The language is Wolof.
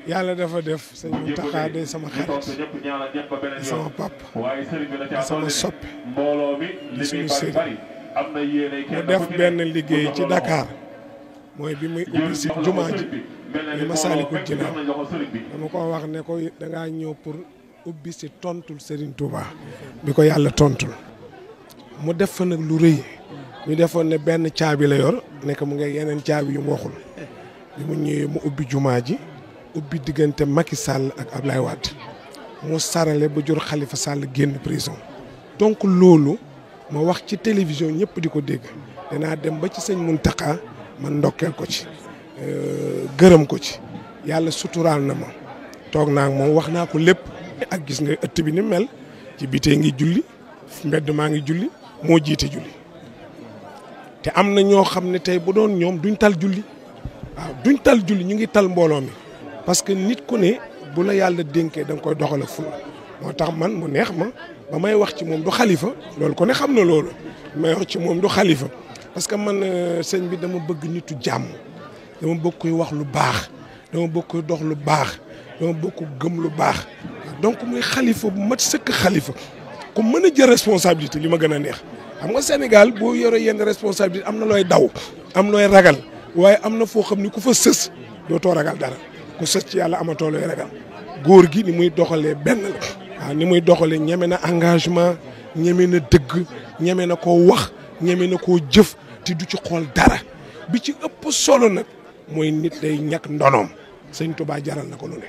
yàlla dafa def sëñ Mountakha day sama xarit sama pap sama soppe di suñu sëriñ mu def benn liggéey ci Dakar mooy bi muy ubbi si jumaa ji li Masaalikul Jinaan dama ko wax ne ko dangaa ñëw pour ubbi si tontul Serigne Touba bi ko yàlla tontul mu def fa nag lu rëy ñu defoon ne benn caabi la yor nekk mu ngi yeneen caabi yu mu waxul bi mu ñëwee mu ubbi jumaa ji ubbi diggante Macky Sall ak Ablaye Wade mu sarale ba jur Khalifa Sall génn prison donc loolu ma wax ci télévision ñëpp di ko dégg danaa dem ba ci sëñ Mountakha man ndokkeel ko ci gërëm ko ci yàlla suturaal na ma toog naa moom wax naa ko lépp ak gis nga ëtt bi ni mel ci bitee ngi julli mbedd maa ngi julli moo jiite julli te am na ñoo xam ne tey bu doon ñoom duñ tal julli waaw duñ tal julli ñu ngi tal mbooloo mi parce que nit ku ne bu la yàlla dénkee da nga koy doxal ak ful moo tax man mu neex ma ba may wax ci moom du xalifa loolu ko ne xam na loolu may wax ci moom du xalifa parce que man sëñ bi dama bëgg nitu jàmm dama bëgg koy wax lu baax dama bëgg koy dox lu baax dama bëgg ko gëm lu baax donc muy xalifa bu mat sëkk xalifa ku mën a jël responsabilité li ma gën a neex xam nga Sénégal boo yore yenn responsabilité am na looy daw am looy ragal waaye am na foo xam ni ku fa sës dootoo ragal dara ku sës ci yàlla amatoo looy ragal góor gi ni muy doxalee benn la waaw ni muy doxalee ñeme na engagement ñeme na dëgg ñeme na koo wax ñeme na koo jëf te du ci xool dara bi ci ëpp solo nag mooy nit day ñàkk ndonoom sëñ Touba jaral na ko lu ne